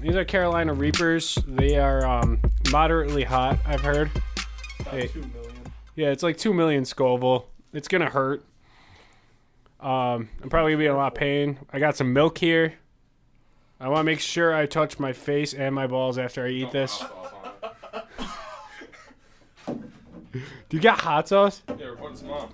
These are Carolina Reapers. They are moderately hot, I've heard. About 2 million. Yeah, it's like 2 million Scoville. It's gonna hurt. I'm probably gonna be in a lot of pain. I got some milk here. I want to make sure I touch my face and my balls after I eat this. Do you got hot sauce? Yeah, we're putting some on.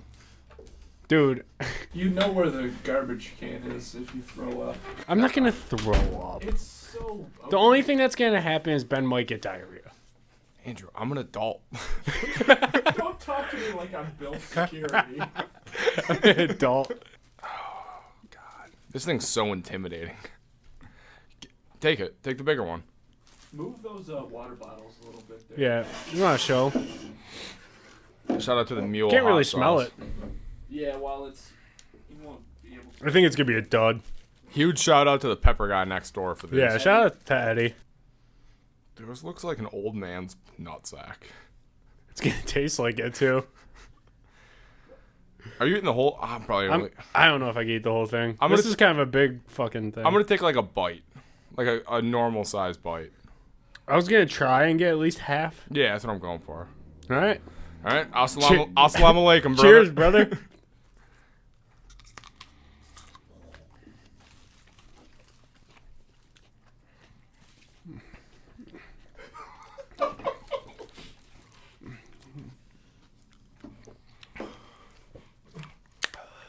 Dude. You know where the garbage can is if you throw up. I'm not gonna throw up. It's so... Okay. The only thing that's gonna happen is Ben might get diarrhea. Andrew, I'm an adult. Don't talk to me like I'm Bill Security. I'm an adult. Oh, God. This thing's so intimidating. Take it. Take the bigger one. Move those water bottles a little bit there. Yeah, you want to show? Shout out to the mule. Can't really hot smell sauce. it. Yeah, while it's... You won't be able to... I think it's gonna be a dud. Huge shout out to the pepper guy next door for this. Yeah, shout out to Eddie. Dude, this looks like an old man's nutsack. It's gonna taste like it too. Are you eating the whole? I'm probably. I don't know if I can eat the whole thing. I'm This gonna- is kind of a big fucking thing. I'm gonna take like a bite, like a normal size bite. I was gonna try and get at least half. Yeah, that's what I'm going for. All right. All right, assalamu alaikum, brother. Cheers, brother.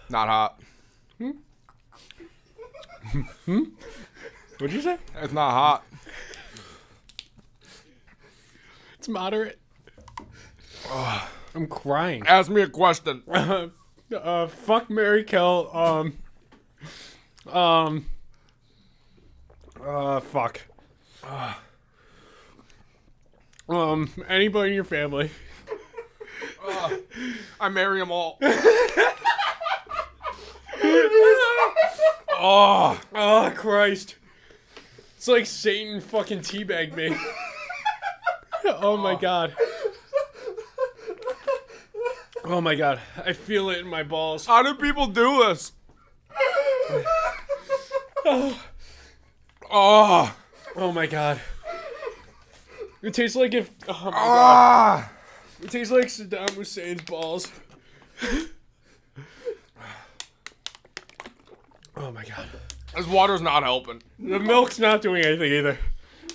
Not hot. What'd you say? It's not hot. It's moderate. I'm crying. Ask me a question. Fuck, Mary Kill. Fuck. Anybody in your family? I marry them all. Oh, Christ. It's like Satan fucking teabagged me. Oh my God. Oh my God. I feel it in my balls. How do people do this? Oh. Oh my God. It tastes like if... Oh my God. It tastes like Saddam Hussein's balls. Oh my God. This water's not helping. The milk's not doing anything either.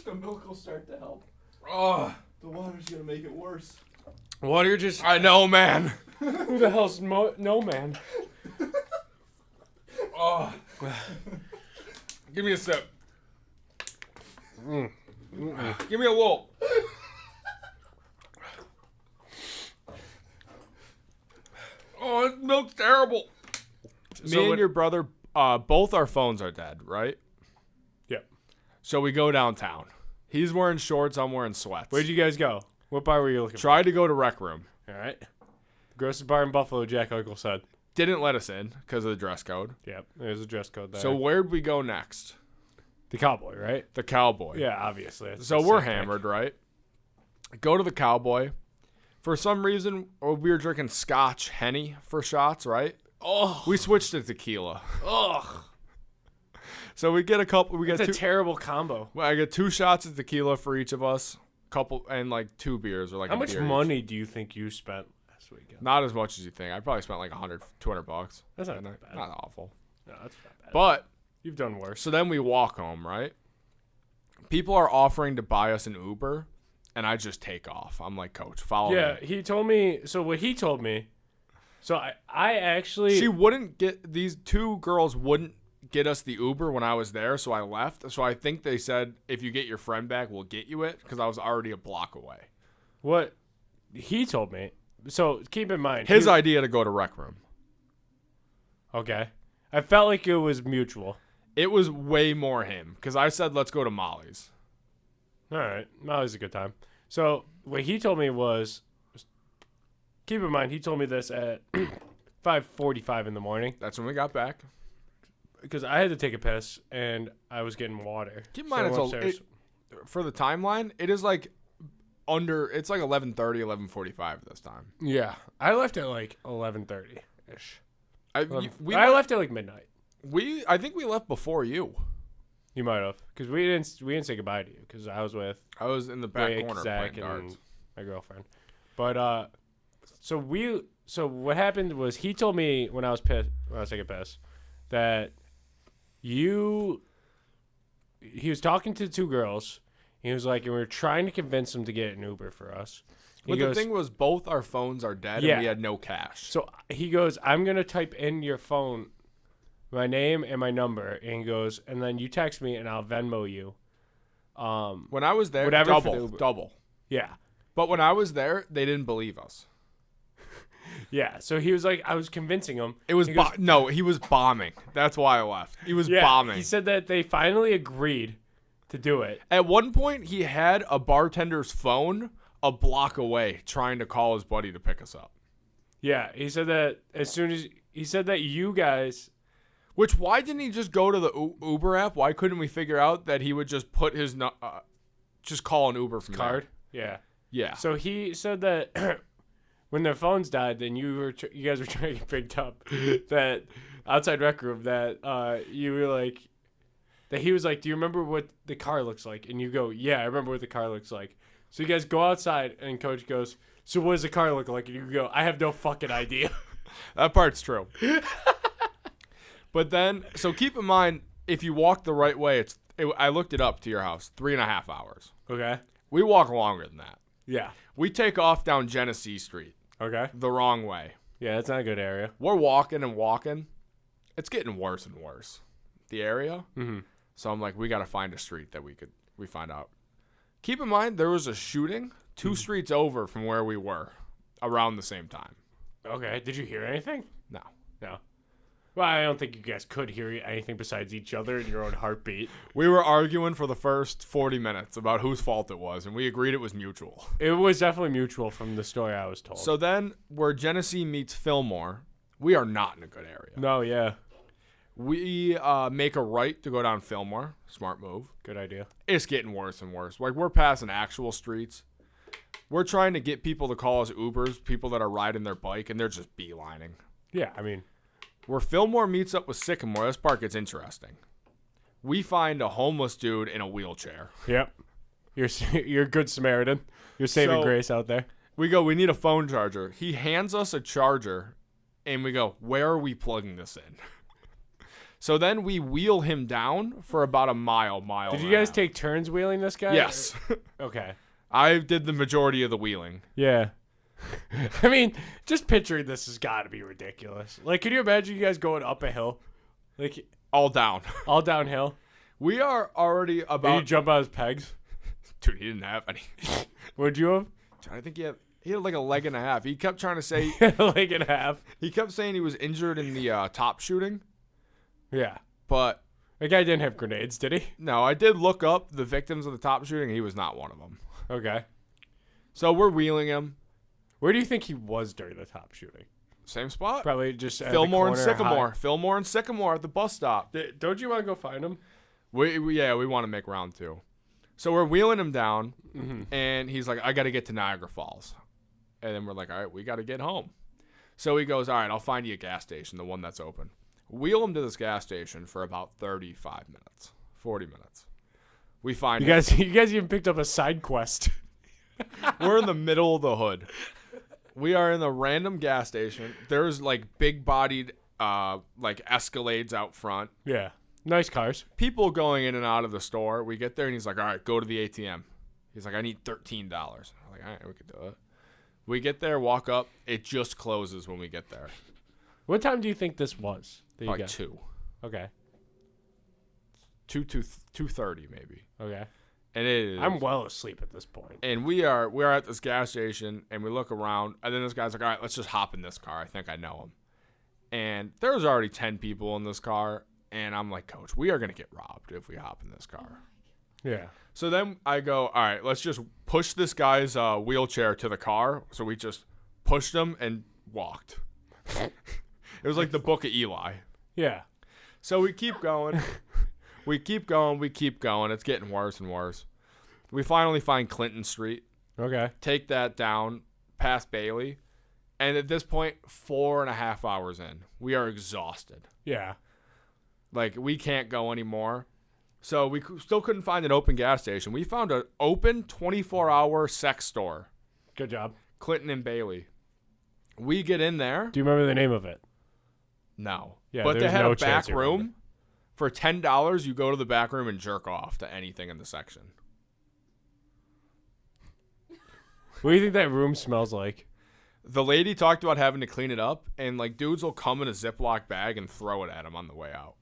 The milk will start to help. Oh. The water's gonna make it worse. Water just... I know, man. Who the hell's no man? Oh. Give me a sip. Give me a little. Oh, this milk's terrible. Me and your brother, both our phones are dead, right? Yep. So we go downtown. He's wearing shorts, I'm wearing sweats. Where'd you guys go? What bar were you looking Tried to go to Rec Room. for? All right. Grossest bar in Buffalo, Jack Eichel said. Didn't let us in because of the dress code. Yep. There's a dress code there. So where'd we go next? the Cowboy, right? The Cowboy. Yeah, obviously. That's So the we're same thing. hammered, right? Go to the Cowboy. For some reason, we were drinking Scotch Henny for shots, right? Oh. We switched to tequila. Ugh. So we get a couple. We get It's a two. terrible combo. Well, I get 2 shots of tequila for each of us. Couple and like 2 beers or like. How a much beer each. money do you think you spent last weekend? Not as much as you think. I probably spent like $100-$200. That's not Not bad. Not awful. No, that's not bad. But You've done worse. so then we walk home, right? People are offering to buy us an Uber, and I just take off. I'm like, Coach, follow Yeah, me. he told me. So what he told me. So I actually. She wouldn't get these 2 girls wouldn't get us the Uber when I was there, so I left. So I think they said if you get your friend back, we'll get you it because I was already a block away. What he told me. So keep in mind His idea to go to Rec Room. Okay, I felt like it was mutual. It was way more him because I said let's go to Molly's. All right, Molly's a good time. So what he told me was, keep in mind he told me this at 5:45 in the morning That's when we got back. because I had to take a piss and I was getting water. Keep in So mind, I it's went upstairs. for the timeline. It is like it's like 11:30, 11:45 this time. Yeah, I left at like 11:30 ish. I I left at like midnight. I think we left before you. You might have, because we didn't say goodbye to you, because I was with I was in the back Blake, corner Zach, playing darts. and my girlfriend. But so what happened was he told me when I was taking a piss that he was talking to two girls. He was like, and we were trying to convince them to get an Uber for us. But the thing was, both our phones are dead, and we had no cash. So he goes, I'm gonna type in your phone my name and my number, and he goes, and then you text me and I'll Venmo you. When I was there, whatever for the Uber. double. Yeah. But when I was there, they didn't believe us. Yeah. So he was like, I was convincing him. It was he was bombing. That's why I left. He was bombing. He said that they finally agreed to do it. At one point, he had a bartender's phone a block away trying to call his buddy to pick us up. Yeah. He said that as soon as he said that you guys. Which, why didn't he just go to the Uber app? Why couldn't we figure out that he would just put his just call an Uber from card? There? Yeah. Yeah. So he said that when their phones died, then you guys were trying to get picked up. That outside rec room that you were like, that he was like, do you remember what the car looks like? And you go, yeah, I remember what the car looks like. So you guys go outside, and Coach goes, so what does the car look like? And you go, I have no fucking idea. That part's true. But then, so keep in mind, if you walk the right way, I looked it up to your house, 3.5 hours. Okay. We walk longer than that. Yeah. We take off down Genesee Street. Okay. The wrong way. Yeah, that's not a good area. We're walking and walking. It's getting worse and worse. The area. Mm-hmm. So I'm like, we got to find a street that we find out. Keep in mind, there was a shooting 2 streets over from where we were around the same time. Okay. Did you hear anything? No. No. Well, I don't think you guys could hear anything besides each other and your own heartbeat. We were arguing for the first 40 minutes about whose fault it was, and we agreed it was mutual. It was definitely mutual from the story I was told. So then, where Genesee meets Fillmore, we are not in a good area. No, yeah. We make a right to go down Fillmore. Smart move. Good idea. It's getting worse and worse. Like, we're passing actual streets. We're trying to get people to call us Ubers, people that are riding their bike, and they're just beelining. Yeah, I mean... Where Fillmore meets up with Sycamore, this part gets interesting. We find a homeless dude in a wheelchair. Yep. You're a good Samaritan. You're saving grace out there. We go, we need a phone charger. He hands us a charger, and we go, where are we plugging this in? So then we wheel him down for about a mile. Did you guys take turns wheeling this guy? Yes. Okay. I did the majority of the wheeling. Yeah. I mean, just picturing this has got to be ridiculous. Like, can you imagine you guys going up a hill? Like, all down. All downhill? We are already about... Did you jump out his pegs? Dude, he didn't have any. What'd you have? I think he had like a leg and a half. He kept trying to say... A leg and a half. He kept saying he was injured in the top shooting. Yeah. But... The guy didn't have grenades, did he? No, I did look up the victims of the top shooting. He was not one of them. Okay. So we're wheeling him. Where do you think he was during the top shooting? Same spot. Probably just at Fillmore and the corner Sycamore. Fillmore and Sycamore at the bus stop. Don't you want to go find him? We want to make round 2. So we're wheeling him down, and he's like, I got to get to Niagara Falls. And then we're like, all right, we got to get home. So he goes, all right, I'll find you a gas station, the one that's open. Wheel him to this gas station for about 35 minutes, 40 minutes. We find you guys even picked up a side quest. We're in the middle of the hood. We are in the random gas station. There's like big-bodied like Escalades out front. Yeah. Nice cars. People going in and out of the store. We get there and he's like, all right, go to the ATM. He's like, I need $13. I'm like, all right, we can do it. We get there, walk up. It just closes when we get there. What time do you think this was? Like 2. Okay. 2:30 maybe. Okay. And it is. I'm well asleep at this point. And we're at this gas station, and we look around, and then this guy's like, all right, let's just hop in this car. I think I know him. And there's already 10 people in this car, and I'm like, Coach, we are going to get robbed if we hop in this car. Yeah. So then I go, all right, let's just push this guy's wheelchair to the car. So we just pushed him and walked. It was like the Book of Eli. Yeah. So we keep going. We keep going. It's getting worse and worse. We finally find Clinton Street. Okay. Take that down past Bailey. And at this point, 4.5 hours in, we are exhausted. Yeah. Like, we can't go anymore. So we still couldn't find an open gas station. We found an open 24-hour sex store. Good job. Clinton and Bailey. We get in there. Do you remember the name of it? No. Yeah, but they there's had no a back chance you remember. room. For $10, you go to the back room and jerk off to anything in the section. What do you think that room smells like? The lady talked about having to clean it up, and like dudes will come in a Ziploc bag and throw it at him on the way out.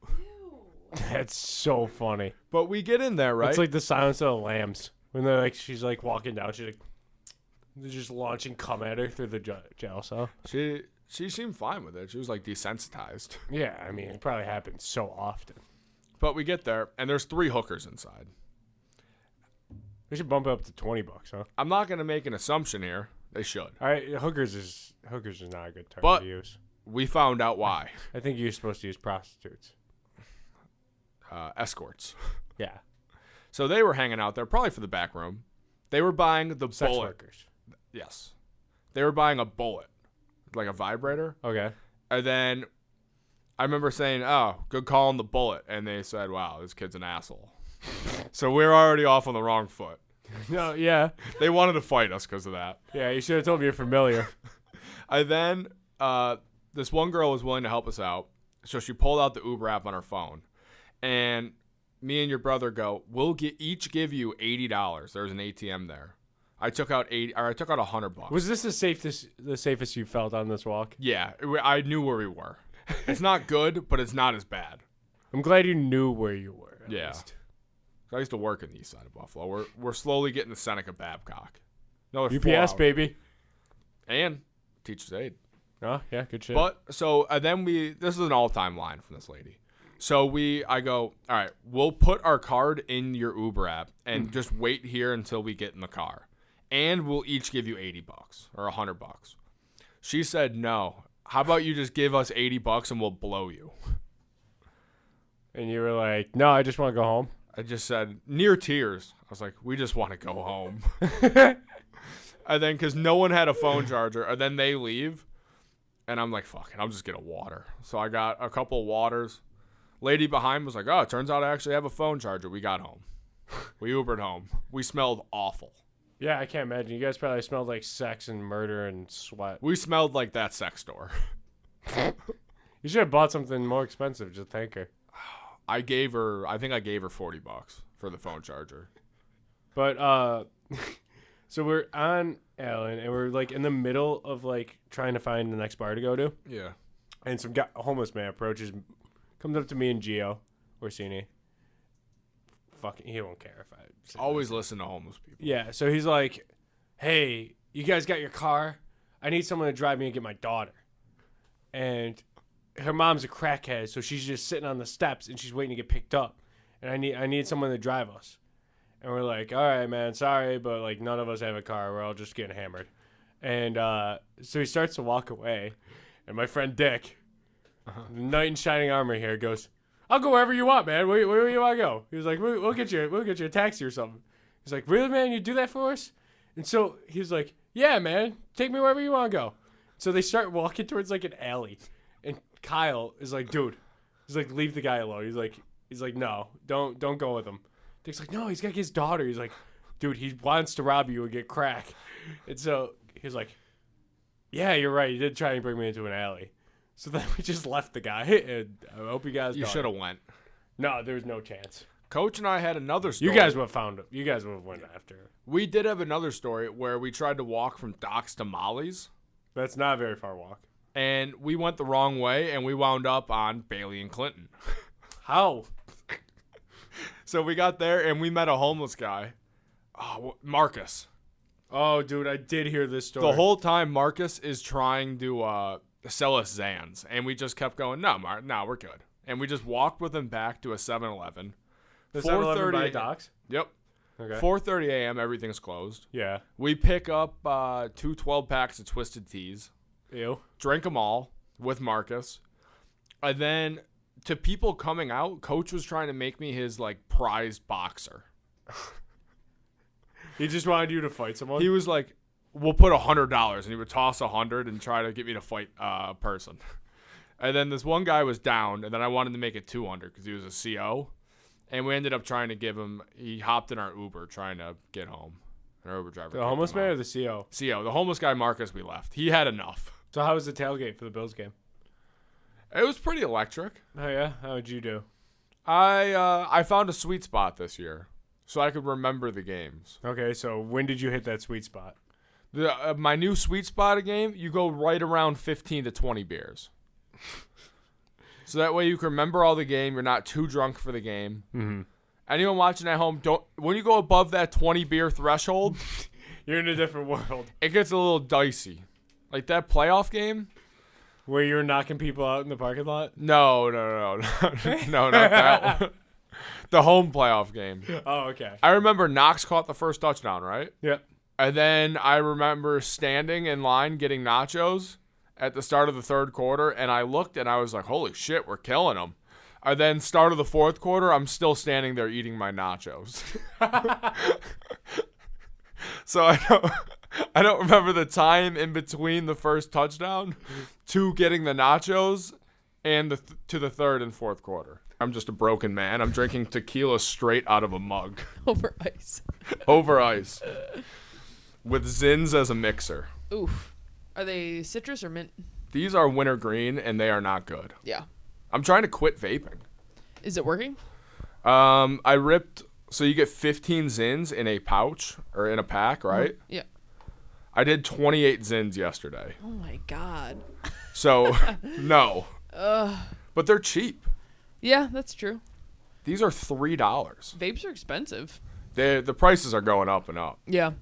That's so funny. But we get in there, right? It's like the Silence of the Lambs when they're like, she's like walking down, she's like, they're just launching cum at her through the jail cell. She seemed fine with it. She was like desensitized. Yeah, I mean, it probably happens so often. But we get there, and there's 3 hookers inside. We should bump it up to $20, huh? I'm not gonna make an assumption here. They should. All right, hookers is not a good term But to use. we found out why. I think you're supposed to use prostitutes. Escorts. Yeah, So they were hanging out there, probably for the back room. They were buying the sex bullet. workers. Yes. They were buying a bullet, like a vibrator. Okay. And then I remember saying, "Oh, good call on the bullet," and they said, "Wow, this kid's an asshole." So we're already off on the wrong foot. No, yeah, They wanted to fight us because of that. yeah. You should have told me you're familiar. I then this one girl was willing to help us out, so she pulled out the Uber app on her phone, and me and your brother go, "We'll each give you $80." There's an ATM there. I took out $100. Was this the safest you felt on this walk? Yeah, I knew where we were. It's not good, but it's not as bad. I'm glad you knew where you were. At Yeah. least. I used to work in the east side of Buffalo. We're slowly getting the Seneca Babcock. No, UPS, baby. And teacher's aid. Oh, yeah, good shit. But so then this is an all-time line from this lady. So I go, all right, we'll put our card in your Uber app and just wait here until we get in the car, and we'll each give you $80 or $100. She said, no. How about you just give us $80 and we'll blow you? And you were like, no, I just want to go home. I just said, near tears. I was like, we just want to go home. And then, because no one had a phone charger, and then they leave, and I'm like, fuck it, I'll just get a water. So I got a couple of waters. Lady behind was like, oh, it turns out I actually have a phone charger. We got home. We Ubered home. We smelled awful. Yeah, I can't imagine. You guys probably smelled like sex and murder and sweat. We smelled like that sex store. You should have bought something more expensive. Just thank her. I think I gave her $40 for the phone charger. But so we're on Allen, and we're like in the middle of like trying to find the next bar to go to, Yeah. and some a homeless man comes up to me and Gio Orsini. Fucking, he won't care if I say Always that. listen to homeless people. Yeah, so he's like, "Hey, you guys got your car? I need someone to drive me and get my daughter." And her mom's a crackhead, so she's just sitting on the steps and she's waiting to get picked up. And I need someone to drive us. And we're like, "All right, man, sorry, but like none of us have a car. We're all just getting hammered." And so he starts to walk away, and my friend Dick, the knight in shining armor here, goes, "I'll go wherever you want, man. Where you want to go?" He was like, we'll get you a taxi or something." He's like, "Really, man? You do that for us?" And so he was like, "Yeah, man. Take me wherever you want to go." So they start walking towards like an alley, and Kyle is like, "Dude," he's like, "Leave the guy alone." He's like, "No, don't go with him." Dick's like, "No, he's got his daughter." He's like, "Dude, he wants to rob you and get crack." And so he's like, "Yeah, you're right. He did try and bring me into an alley." So then we just left the guy, and I hope you guys. You should have went. No, there was no chance. Coach and I had another story. You guys would have found him. You guys would have went after her. We did have another story where we tried to walk from Docks to Molly's, That's not a very far walk. and we went the wrong way, and we wound up on Bailey and Clinton. How? So we got there, and we met a homeless guy, Marcus. Oh, dude, I did hear this story. The whole time, Marcus is trying to sell us Zans, and we just kept going, no, we're good. And we just walked with him back to a 7-Eleven. the 7-Eleven by Docks? Yep. Okay. 4:30 a.m., everything's closed. Yeah. We pick up 2 12-packs of Twisted Teas, Ew. drink them all with Marcus, and then to people coming out, Coach was trying to make me his, like, prized boxer. He just wanted you to fight someone? He was like, we'll put $100, and he would toss 100 and try to get me to fight a person. And then this one guy was down, and then I wanted to make it 200 because he was a CO. And we ended up trying to give him. He hopped in our Uber trying to get home. Our Uber driver. The homeless man or the CO? CO. The homeless guy, Marcus, we left. He had enough. So how was the tailgate for the Bills game? It was pretty electric. Oh, yeah? How would you do? I found a sweet spot this year, so I could remember the games. Okay, so when did you hit that sweet spot? My new sweet spot game, you go right around 15 to 20 beers. So that way you can remember all the game. You're not too drunk for the game. Mm-hmm. Anyone watching at home, when you go above that 20 beer threshold, you're in a different world. It gets a little dicey. Like that playoff game. Where you were knocking people out in the parking lot? No, no, not that one. The home playoff game. Oh, okay. I remember Knox caught the first touchdown, right? Yep. And then I remember standing in line getting nachos at the start of the third quarter, and I looked and I was like, holy shit, we're killing them. And then start of the fourth quarter, I'm still standing there eating my nachos. So I don't remember the time in between the first touchdown to getting the nachos and to the third and fourth quarter. I'm just a broken man. I'm drinking tequila straight out of a mug. Over ice. Over ice. With Zins as a mixer. Oof. Are they citrus or mint? These are wintergreen, and they are not good. Yeah. I'm trying to quit vaping. Is it working? I ripped... So you get 15 Zins in a pouch, or in a pack, right? Yeah. I did 28 Zins yesterday. Oh, my God. So, no. But they're cheap. Yeah, that's true. These are $3. Vapes are expensive. The prices are going up and up. Yeah.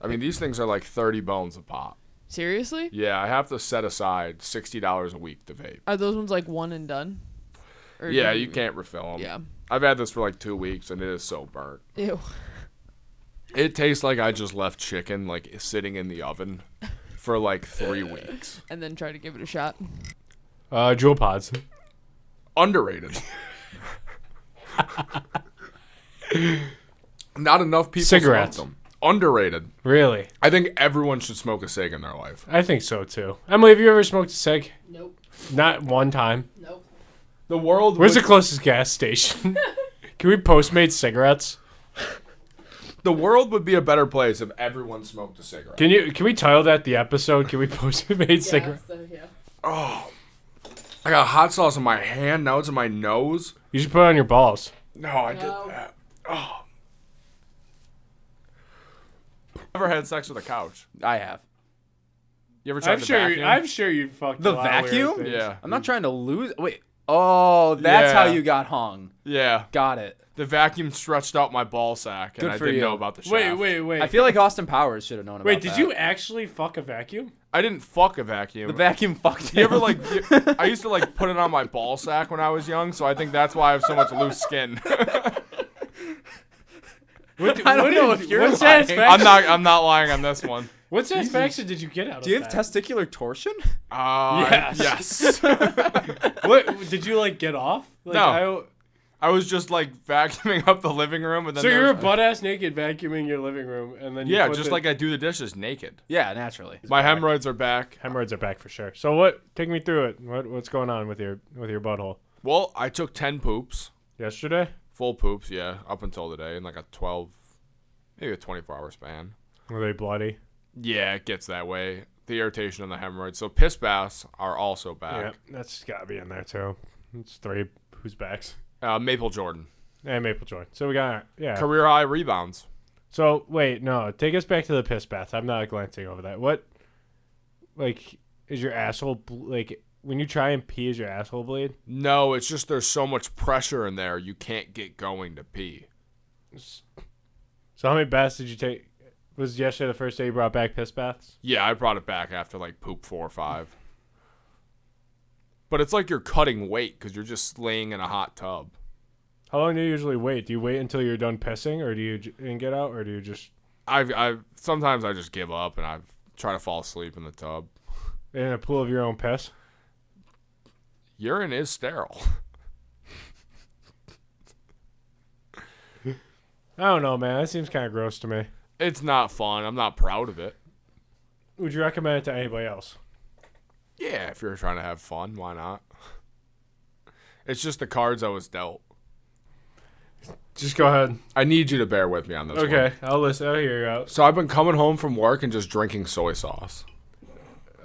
I mean, these things are like 30 bones a pop. Seriously? Yeah, I have to set aside $60 a week to vape. Are those ones like one and done? Or Yeah, you can't refill them. Yeah. I've had this for like 2 weeks, and it is so burnt. Ew. It tastes like I just left chicken like sitting in the oven for like 3 weeks. And then try to give it a shot. Jewel pods. Underrated. Not enough people Cigarettes. smoke them. Underrated. Really? I think everyone should smoke a cig in their life. I think so, too. Emily, have you ever smoked a cig? Nope. Not one time. Nope. The world. Where's the closest gas station? Can we Postmate cigarettes? The world would be a better place if everyone smoked a cigarette. Can we title that the episode? Can we Postmate cigarettes? Yeah. Oh, I got hot sauce in my hand. Now it's in my nose. You should put it on your balls. No, I did that. Oh. Ever had sex with a couch? I have. You ever tried the vacuum? I'm sure you fucked The a lot of weird vacuum? things. Yeah. I'm not trying to lose. Wait. Oh, that's Yeah. how you got hung. Yeah. Got it. The vacuum stretched out my ball sack, and Good I for didn't you. know about the shaft. Wait. I feel like Austin Powers should have known about Wait, that. did you actually fuck a vacuum? I didn't fuck a vacuum. The vacuum fucked You ever him. I used to like put it on my ball sack when I was young, so I think that's why I have so much loose skin. I don't know if you're what lying. satisfaction? I'm not lying on this one. What satisfaction did you get out of Do you have that? testicular torsion? Yes. What did you like get off? Like, No. I was just like vacuuming up the living room, and then So you're there's- butt ass naked vacuuming your living room, and then you yeah, put just like I do the dishes naked. Yeah, naturally. My hemorrhoids are back. hemorrhoids are back for sure. So what? Take me through it. What's going on with your butthole? Well, I took 10 poops, Yesterday? full poops, yeah, up until today, in like a 12, maybe a 24-hour span. Were they bloody? Yeah, it gets that way. The irritation and the hemorrhoids. So piss baths are also back. Yeah, that's gotta be in there too. It's 3. Who's backs? Maple Jordan. And Maple Joy. So we got Career high rebounds. So wait, no, take us back to the piss bath. I'm not glancing over that. What, like, is your asshole like when you try and pee? Is your asshole bleed? No, it's just there's so much pressure in there you can't get going to pee. So how many baths did you take? Was yesterday the first day you brought back piss baths? Yeah, I brought it back after like poop 4 or 5. But it's like you're cutting weight because you're just laying in a hot tub. How long do you usually wait? Do you wait until you're done pissing, or do you and get out, or do you just I've sometimes I just give up and I try to fall asleep in the tub. in a pool of your own piss? Urine is sterile. I don't know, man. That seems kind of gross to me. It's not fun. I'm not proud of it. Would you recommend it to anybody else? Yeah, if you're trying to have fun, why not? It's just the cards I was dealt. Just go ahead. I need you to bear with me on this one. Okay, I'll listen. I'll hear you out. So I've been coming home from work and just drinking soy sauce.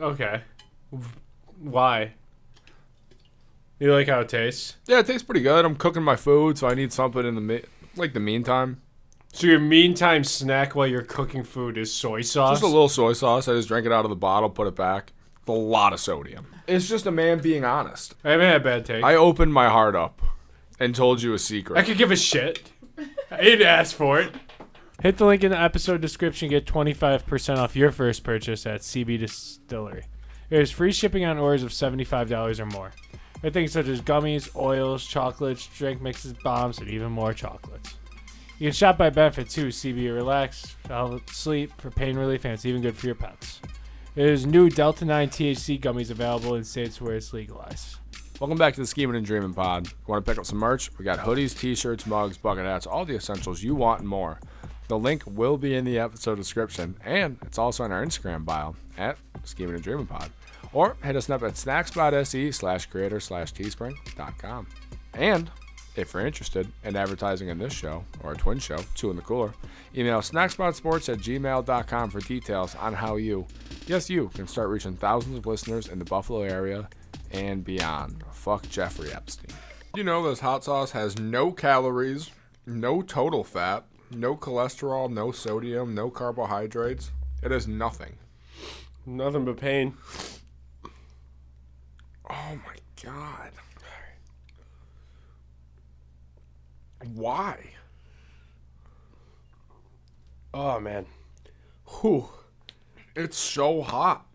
Okay. Why? You like how it tastes? Yeah, it tastes pretty good. I'm cooking my food, so I need something in the meantime. So your meantime snack while you're cooking food is soy sauce? Just a little soy sauce. I just drank it out of the bottle, put it back. It's a lot of sodium. It's just a man being honest. I haven't had a bad take. I opened my heart up and told you a secret. I could give a shit. I didn't ask for it. Hit the link in the episode description. Get 25% off your first purchase at CBDistillery. There's free shipping on orders of $75 or more. I think such as gummies, oils, chocolates, drink mixes, bombs, and even more chocolates. You can shop by benefit too. CB relax, sleep, for pain relief, and it's even good for your pets. There's new Delta 9 THC gummies available in states where it's legalized. Welcome back to the Schemin and Dreamin pod. Want to pick up some merch? We got hoodies, t-shirts, mugs, bucket hats, all the essentials you want and more. The link will be in the episode description, and it's also on our Instagram bio at Schemin and Dreamin pod. Or hit us up at snackspot.se/creator/teespring.com. And if you're interested in advertising in this show, or a twin show, Two in the Cooler, email snackspotsports@gmail.com for details on how you, yes you, can start reaching thousands of listeners in the Buffalo area and beyond. Fuck Jeffrey Epstein. You know this hot sauce has no calories, no total fat, no cholesterol, no sodium, no carbohydrates. It is nothing. Nothing but pain. Oh my God. Why? Oh man. Whew. It's so hot.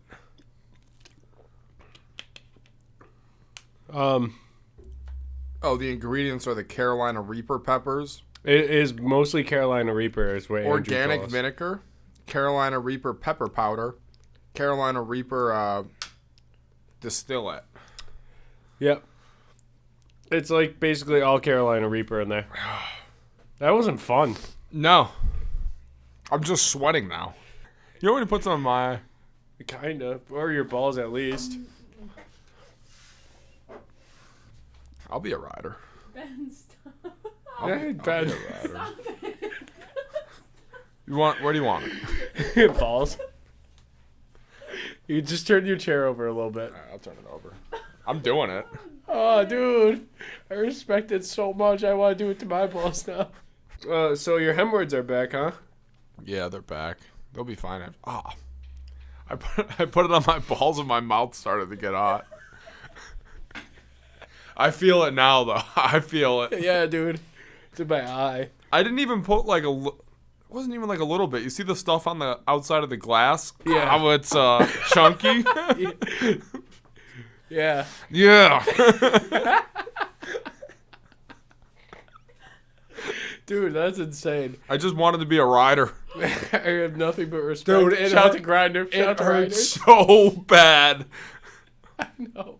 Oh, the ingredients are the Carolina Reaper peppers, It is mostly Carolina Reaper is what organic Andrew calls. vinegar, Carolina Reaper pepper powder, Carolina Reaper distillate. Yep. It's like basically all Carolina Reaper in there. That wasn't fun. No. I'm just sweating now. You know when you put some on my... Kinda. Or your balls at least. I'll be a rider. Ben, stop. Hey, I'll be a rider. Where do you want it? balls. You just turn your chair over a little bit. All right, I'll turn it over. I'm doing it. Oh, dude. I respect it so much. I want to do it to my balls now. So your hemorrhoids are back, huh? Yeah, they're back. They'll be fine. I put it on my balls and my mouth started to get hot. I feel it now, though. I feel it. Yeah, dude. It's in my eye. I didn't even put like it wasn't even like a little bit. You see the stuff on the outside of the glass? Yeah. How it's chunky? Yeah. Yeah. Dude, that's insane. I just wanted to be a rider. I have nothing but respect. Dude, it Shout hurt- to Grinder. Shout It to hurts Grinders. so bad. No.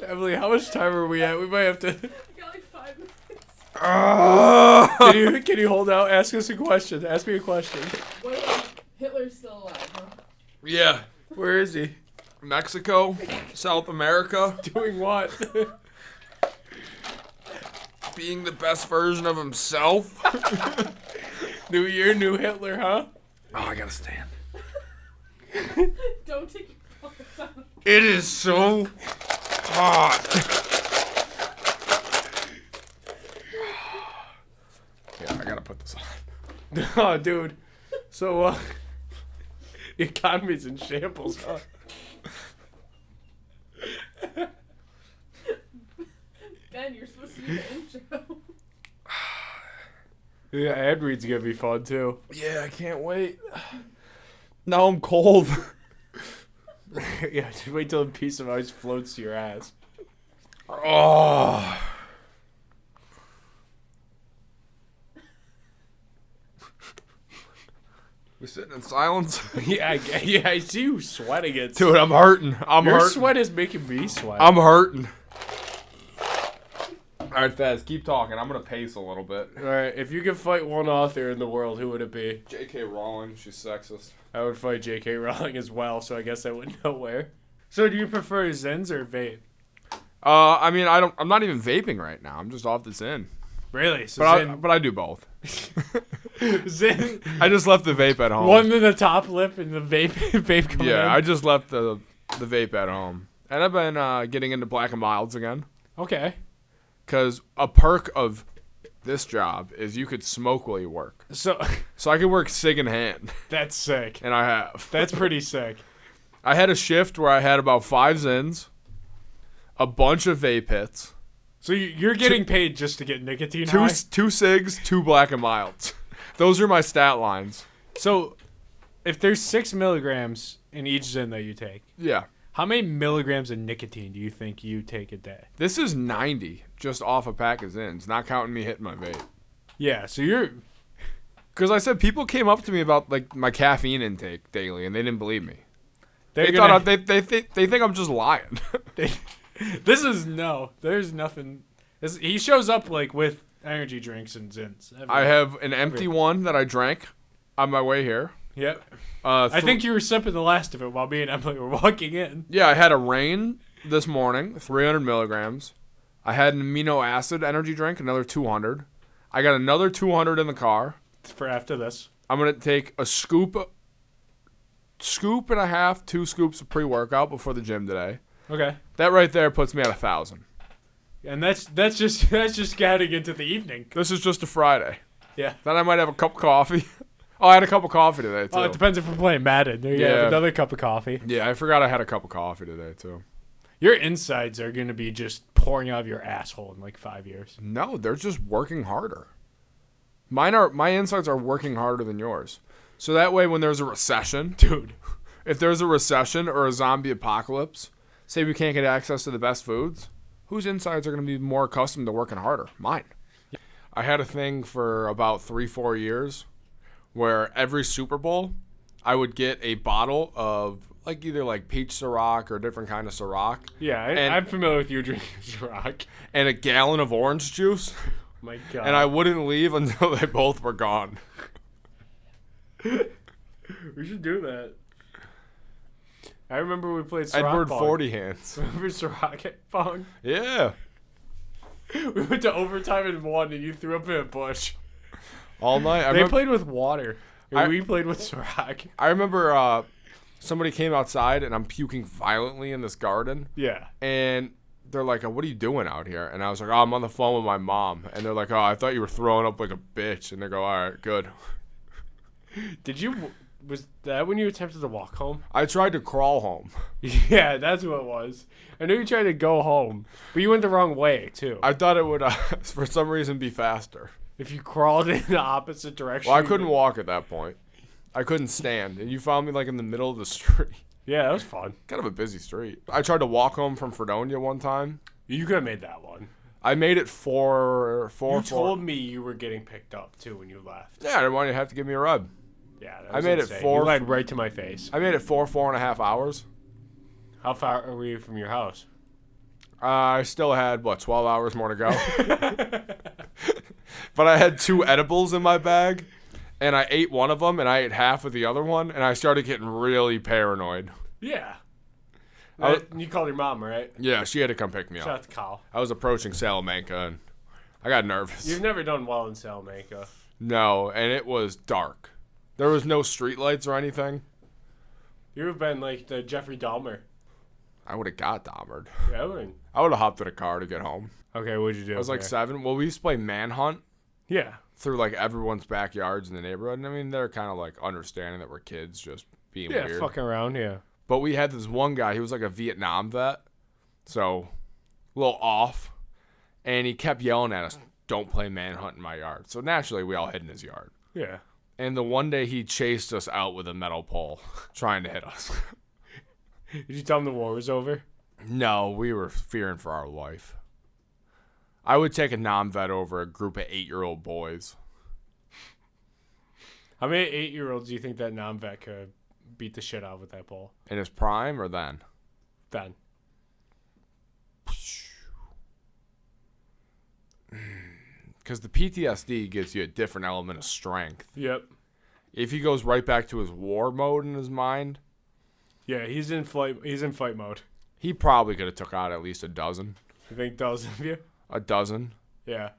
Emily, how much time are we at? We might have to. You got like 5 minutes. Can you hold out? Ask us a question. Ask me a question. What about Hitler's still alive, huh? Yeah. Where is he? Mexico, South America, Doing what? being the best version of himself. New year, new Hitler, huh? Oh, I gotta stand. Don't take your clothes off. It is so hot. Yeah, I gotta put this on. Oh, dude. So, the economy's in shambles, huh? Ben, you're supposed to do the intro. Yeah, ad read's gonna be fun, too. Yeah, I can't wait. Now I'm cold. Yeah, just wait till a piece of ice floats to your ass. Oh. We sitting in silence? Yeah, I see you sweating it. Dude, I'm hurting. Your hurting. sweat is making me sweat. I'm hurting. All right, Faz, keep talking. I'm going to pace a little bit. Alright, if you could fight one author in the world, who would it be? J.K. Rowling, she's sexist. I would fight J.K. Rowling as well, so I guess I wouldn't know where. So do you prefer Zins or vape? I mean, I'm not even vaping right now. I'm just off the Zin. Really? So But I do both. Zin, I just left the vape at home. one in the top lip and the vape coming in. Yeah, I just left the vape at home. And I've been getting into Black and Milds again. Okay. Because a perk of this job is you could smoke while you work. So So I could work cig in hand. that's sick. And I have. That's pretty sick. I had a shift where I had about 5 Zins, a bunch of vape hits, So you're getting paid just to get nicotine two high? cigs, 2 Black and Milds. Those are my stat lines. So if there's 6 milligrams in each Zin that you take, Yeah. how many milligrams of nicotine do you think you take a day? This is 90 just off a pack of Zins, not counting me hitting my vape. Yeah, so you're... Because I said people came up to me about like my caffeine intake daily, and they didn't believe me. They're They gonna, thought they think I'm just lying. This is there's nothing... he shows up like with energy drinks and Zins. I have an empty one that I drank on my way here. Yep. I think you were sipping the last of it while me and Emily were walking in. Yeah, I had a Rain this morning, 300 milligrams. I had an amino acid energy drink, another 200. I got another 200 in the car. For after this. I'm gonna take a scoop and a half, 2 scoops of pre-workout before the gym today. Okay. That right there puts me at 1,000. And that's just getting into the evening. This is just a Friday. Yeah. Then I might have a cup of coffee. Oh, I had a cup of coffee today too. Oh, it depends if we're playing Madden. There you Yeah. have another cup of coffee. Yeah, I forgot I had a cup of coffee today too. Your insides are going to be just pouring out of your asshole in like 5 years. No, they're just working harder. My insides are working harder than yours. So that way when there's a recession, Dude. if there's a recession or a zombie apocalypse, say we can't get access to the best foods, whose insides are going to be more accustomed to working harder? Mine. I had a thing for about 3-4 years where every Super Bowl I would get a bottle of like either like peach Ciroc or a different kind of Ciroc Yeah, And- I'm familiar with you drinking Ciroc. and a gallon of orange juice, My God. and I wouldn't leave until they both were gone. We should do that. I remember we played Ciroc Edward Pong. 40 hands. Remember Ciroc Pong? Yeah. We went to overtime and won, and you threw up in a bush. All night. They played with water. And I- we played with Ciroc. I remember somebody came outside and I'm puking violently in this garden. Yeah. And they're like, what are you doing out here? And I was like, oh, I'm on the phone with my mom. And they're like, oh, I thought you were throwing up like a bitch. And they go, all right, good. Was that when you attempted to walk home? I tried to crawl home. Yeah, that's what it was. I knew you tried to go home, but you went the wrong way, too. I thought it would, for some reason, be faster. If you crawled in the opposite direction. Well, I couldn't walk at that point. I couldn't stand. And you found me like in the middle of the street. Yeah, that was fun. Kind of a busy street. I tried to walk home from Fredonia one time. You could have made that one. I made it four. You told me you were getting picked up, too, when you left. Yeah, I didn't want you to have to give me a rub. Yeah, that I was made it insane. 4. You lied right to my face. I made it 4.5 hours. How far are we from your house? I still had, 12 hours more to go? But I had 2 edibles in my bag, and I ate one of them, and I ate half of the other one, and I started getting really paranoid. Yeah. I- You called your mom, right? Yeah, she had to come pick me Shout up. out to Kyle. I was approaching Salamanca, and I got nervous. You've never done well in Salamanca. No, and it was dark. There was no streetlights or anything. You've been like the Jeffrey Dahmer. I would have got Dahmered. Yeah, I wouldn't. I would have hopped in a car to get home. Okay, what'd you do? I was like Okay. 7. Well, we used to play Manhunt Yeah. through like everyone's backyards in the neighborhood. And I mean, they're kind of like understanding that we're kids just being Yeah, weird. fucking around, yeah. But we had this one guy, he was like a Vietnam vet. So, a little off. And he kept yelling at us, don't play Manhunt in my yard. So naturally, we all hid in his yard. Yeah. And the one day he chased us out with a metal pole, trying to hit us. Did you tell him the war was over? No, we were fearing for our life. I would take a non-vet over a group of 8-year-old boys. How many 8-year-olds do you think that non-vet could beat the shit out with that ball? In his prime or then? Then. Because the PTSD gives you a different element of strength. Yep. If he goes right back to his war mode in his mind, Yeah, he's in flight. He's in fight mode. He probably could have took out at least a dozen. You think dozen of you? A dozen. Yeah.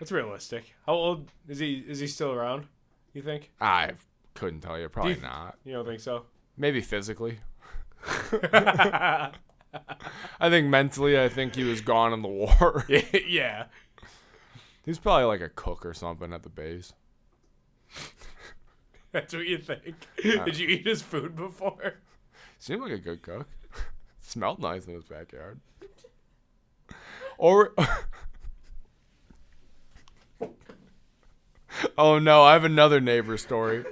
That's realistic. How old is he? Is he still around? You think? I couldn't tell you. Probably Do you- not. You don't think so? Maybe physically. I think mentally, I think he was gone in the war. Yeah. He's probably like a cook or something at the base. That's what you think. Yeah. Did you eat his food before? Seemed like a good cook. Smelled nice in his backyard. Or oh no, I have another neighbor story.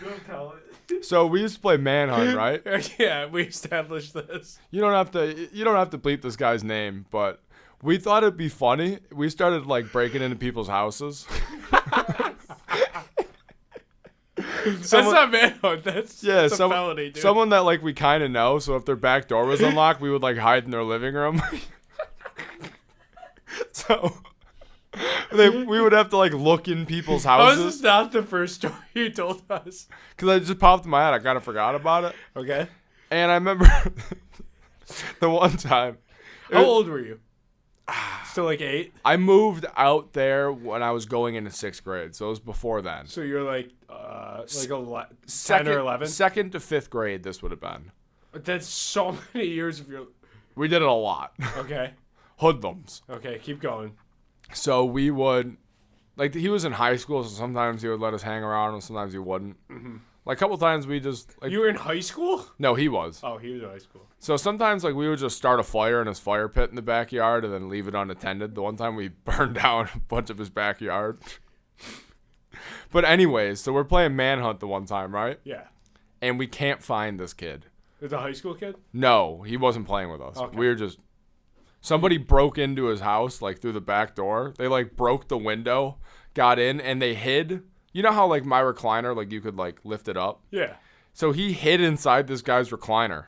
Don't tell it. So we used to play manhunt, right? Yeah, we established this. You don't have to bleep this guy's name, but we thought it'd be funny. We started like breaking into people's houses. That's not manhunt. That's a felony, dude. Someone that like we kind of know. So if their back door was unlocked, we would like hide in their living room. So we would have to like look in people's Oh, this houses. is not the first story you told us. Because I just popped in my head. I kind of forgot about it. Okay. And I remember the one time. How old were you? Still like 8? I moved out there when I was going into 6th grade. So it was before then. So you're like 10 Second, or 11? 2nd to 5th grade, this would have been. That's so many years of your... We did it a lot. Okay. Hoodlums. Okay, keep going. So we would, like, he was in high school, so sometimes he would let us hang around, and sometimes he wouldn't. Mm-hmm. Like, a couple times we just, like, You were in high school? no, he was. Oh, he was in high school. So sometimes, like, we would just start a fire in his fire pit in the backyard and then leave it unattended. The one time we burned down a bunch of his backyard. But anyways, so we're playing manhunt the one time, right? Yeah. And we can't find this kid. Is a high school kid? No, he wasn't playing with us. Okay. We were just... Somebody broke into his house, like, through the back door. They, like, broke the window, got in, and they hid. You know how, like, my recliner, like, you could, like, lift it up? Yeah. So he hid inside this guy's recliner.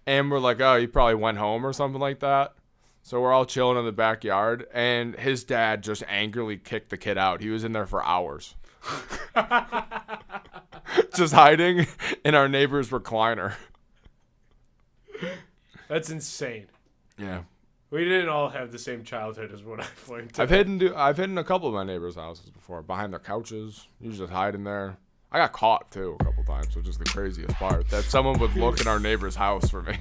And we're like, oh, he probably went home or something like that. So we're all chilling in the backyard, and his dad just angrily kicked the kid out. He was in there for hours. Just hiding in our neighbor's recliner. That's insane. Yeah. We didn't all have the same childhood as what I've learned. I've hidden a couple of my neighbors' houses before, behind their couches. You just hide in there. I got caught too a couple times, which is the craziest part. That someone would look in our neighbor's house for me.